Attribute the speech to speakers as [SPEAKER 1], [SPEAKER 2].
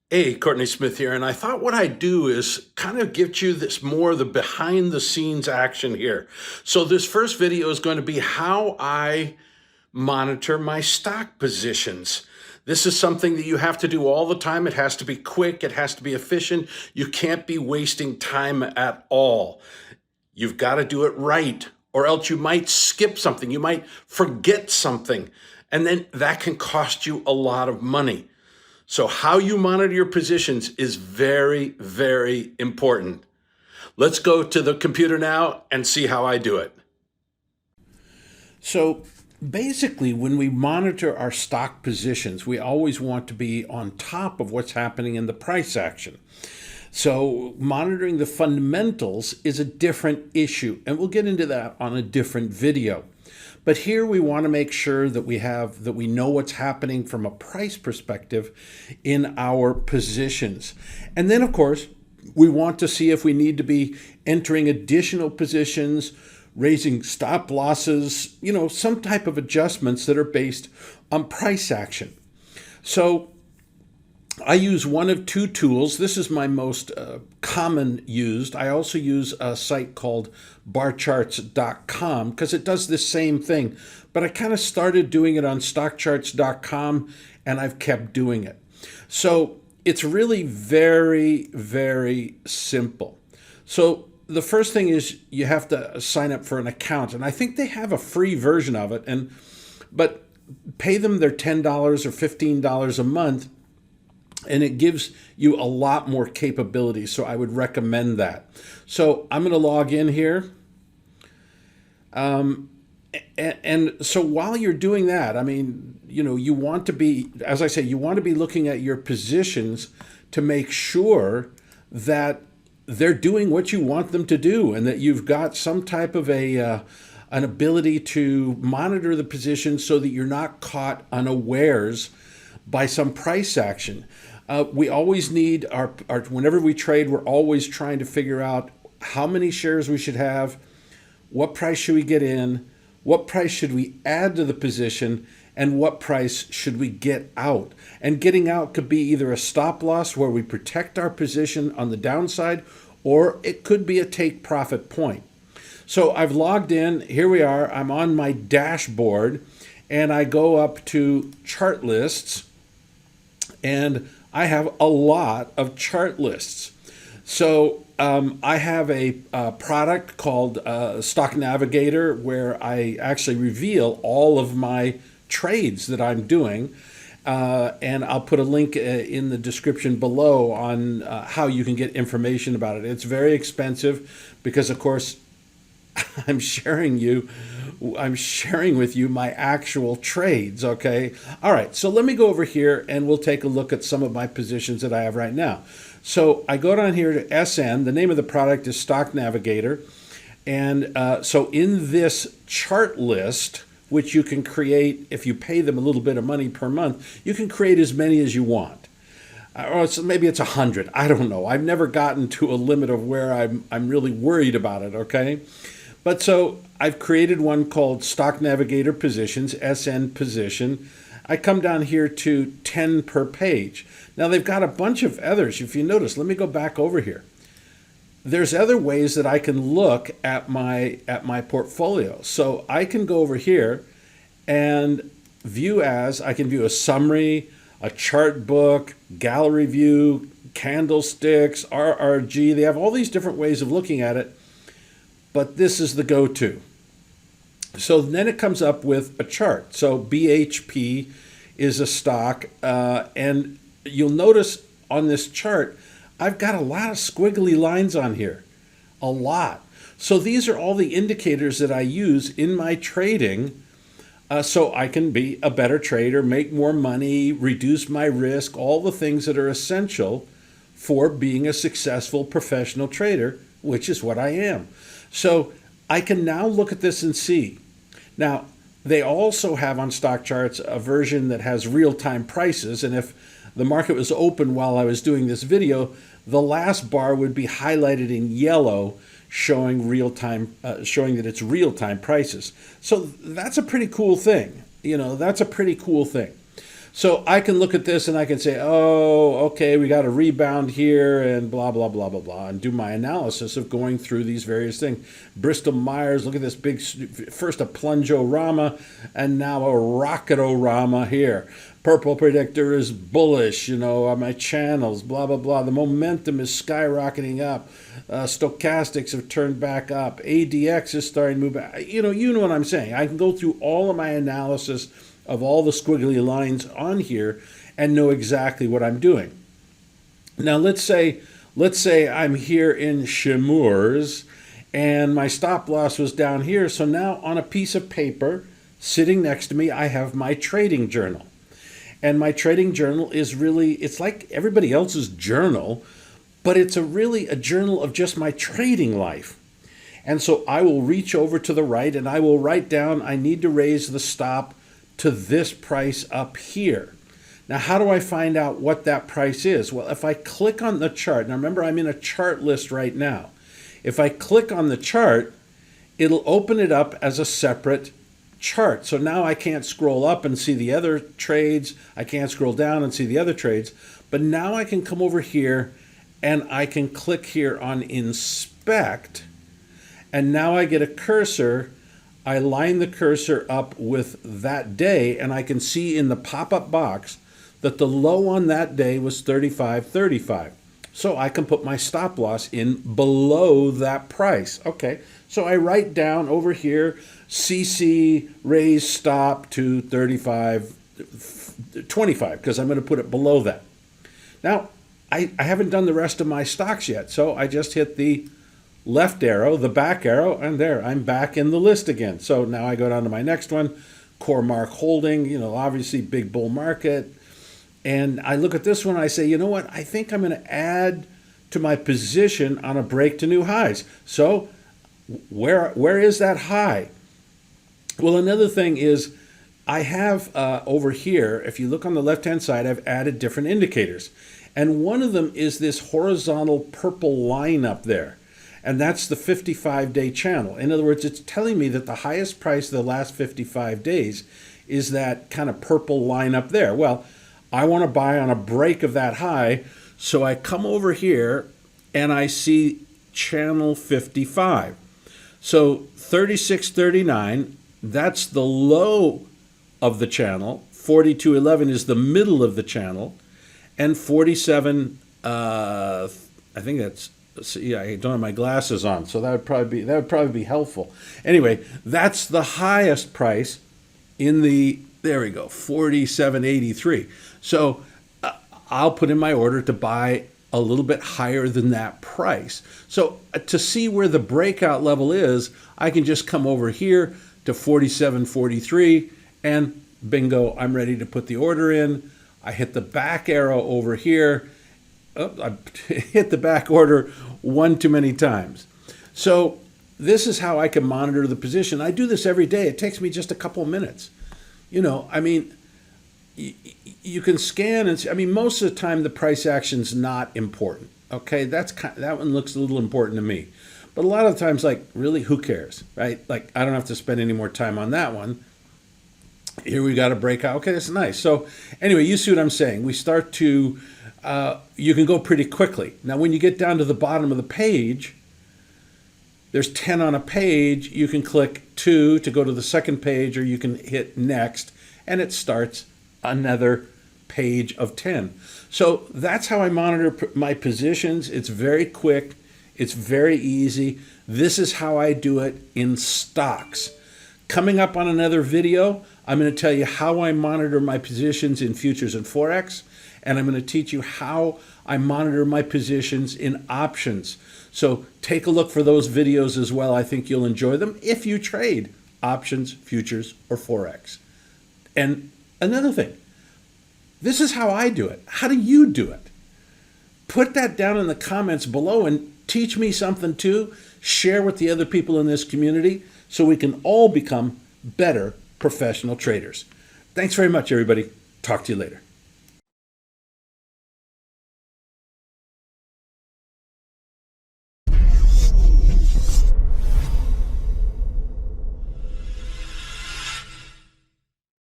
[SPEAKER 1] Hey, Courtney Smith here, and I thought what I'd do is kind of get you this more of the behind the scenes action here. So this first video is going to be how I monitor my stock positions. This is something that you have to do all the time. It has to be quick, it has to be efficient. You can't be wasting time at all. You've got to do it right, or else you might skip something, you might forget something, and then that can cost you a lot of money. So how you monitor your positions is very, very important. Let's go to the computer now and see how I do it. So basically, when we monitor our stock positions, we always want to be on top of what's happening in the price action. So monitoring the fundamentals is a different issue, and we'll get into that on a different video. But here we want to make sure that we know what's happening from a price perspective in our positions. And then of course, we want to see if we need to be entering additional positions, raising stop losses, some type of adjustments that are based on price action. So I use one of two tools. This is my most common used. I also use a site called barcharts.com because it does the same thing. But I kind of started doing it on stockcharts.com and I've kept doing it. So it's really very, very simple. So the first thing is you have to sign up for an account. And I think they have a free version of it. But pay them their $10 or $15 a month, and it gives you a lot more capability. So I would recommend that. So I'm going to log in here. And so while you're doing that, you want to be, as I say, you want to be looking at your positions to make sure that they're doing what you want them to do and that you've got some type of an ability to monitor the position so that you're not caught unawares by some price action. We always need whenever we trade, we're always trying to figure out how many shares we should have, what price should we get in, what price should we add to the position, and what price should we get out. And getting out could be either a stop loss where we protect our position on the downside, or it could be a take profit point. So I've logged in, here we are, I'm on my dashboard, and I go up to chart lists, and I have a lot of chart lists. So I have a product called Stock Navigator where I actually reveal all of my trades that I'm doing. And I'll put a link in the description below on how you can get information about it. It's very expensive because, of course, I'm sharing with you my actual trades, okay? All right, so let me go over here and we'll take a look at some of my positions that I have right now. So I go down here to SN. The name of the product is Stock Navigator. And so in this chart list, which you can create if you pay them a little bit of money per month, you can create as many as you want. Or maybe it's 100. I don't know. I've never gotten to a limit of where I'm really worried about it, okay? But so I've created one called Stock Navigator Positions, SN Position. I come down here to 10 per page. Now they've got a bunch of others. If you notice, let me go back over here. There's other ways that I can look at my portfolio. So I can go over here and I can view a summary, a chart book, gallery view, candlesticks, RRG. They have all these different ways of looking at it, but this is the go-to. So then it comes up with a chart. So BHP is a stock, and you'll notice on this chart, I've got a lot of squiggly lines on here, a lot. So these are all the indicators that I use in my trading so I can be a better trader, make more money, reduce my risk, all the things that are essential for being a successful professional trader, which is what I am. So I can now look at this and see. Now, they also have on stock charts a version that has real-time prices, and if the market was open while I was doing this video, the last bar would be highlighted in yellow, showing showing that it's real-time prices. So that's a pretty cool thing. That's a pretty cool thing. So I can look at this and I can say, oh, okay, we got a rebound here and blah, blah, blah, blah, blah, and do my analysis of going through these various things. Bristol Myers, look at this big, first a plunge-o-rama and now a rocket-o-rama here. Purple predictor is bullish, on my channels, blah, blah, blah. The momentum is skyrocketing up. Stochastics have turned back up. ADX is starting to move back. You know what I'm saying. I can go through all of my analysis of all the squiggly lines on here and know exactly what I'm doing. Now let's say I'm here in Shimurs and my stop loss was down here. So now on a piece of paper sitting next to me, I have my trading journal. And my trading journal is really, it's like everybody else's journal, but it's really a journal of just my trading life. And so I will reach over to the right and I will write down, I need to raise the stop to this price up here. Now, how do I find out what that price is? Well, if I click on the chart, now remember I'm in a chart list right now. If I click on the chart, it'll open it up as a separate chart. So now I can't scroll up and see the other trades. I can't scroll down and see the other trades. But now I can come over here and I can click here on inspect. And now I get a cursor. I line the cursor up with that day and I can see in the pop-up box that the low on that day was 35.35. So I can put my stop loss in below that price. Okay, so I write down over here, CC raise stop to 35.25 because I'm going to put it below that. Now, I haven't done the rest of my stocks yet, so I just hit the left arrow, the back arrow, and there, I'm back in the list again. So now I go down to my next one, Cormark Holding, obviously big bull market. And I look at this one, I say, you know what? I think I'm going to add to my position on a break to new highs. So where is that high? Well, another thing is I have over here, if you look on the left-hand side, I've added different indicators. And one of them is this horizontal purple line up there. And that's the 55-day channel. In other words, it's telling me that the highest price of the last 55 days is that kind of purple line up there. Well, I want to buy on a break of that high, so I come over here and I see channel 55. So 36.39, that's the low of the channel. 42.11 is the middle of the channel. And 47, I think that's, yeah, I don't have my glasses on, so that would probably be helpful. Anyway, that's the highest price in the, there we go, 47.83. So I'll put in my order to buy a little bit higher than that price. So to see where the breakout level is, I can just come over here to 47.43 and bingo, I'm ready to put the order in. I hit the back arrow over here. Oh, I hit the back order one too many times. So this is how I can monitor the position. I do this every day. It takes me just a couple of minutes. I mean, you can scan and see, I mean, most of the time the price action's not important. Okay, that one looks a little important to me. But a lot of times, like, really, who cares, right? Like, I don't have to spend any more time on that one. Here we got a breakout. Okay, that's nice. So anyway, you see what I'm saying. We start to, you can go pretty quickly. Now, when you get down to the bottom of the page, there's 10 on a page. You can click 2 to go to the second page, or you can hit next, and it starts another page of 10. So that's how I monitor my positions. It's very quick. It's very easy. This is how I do it in stocks. Coming up on another video, I'm going to tell you how I monitor my positions in futures and Forex, and I'm going to teach you how I monitor my positions in options. So take a look for those videos as well. I think you'll enjoy them if you trade options, futures, or Forex. And another thing, this is how I do it. How do you do it? Put that down in the comments below and teach me something too. Share with the other people in this community so we can all become better professional traders. Thanks very much, everybody. Talk to you later.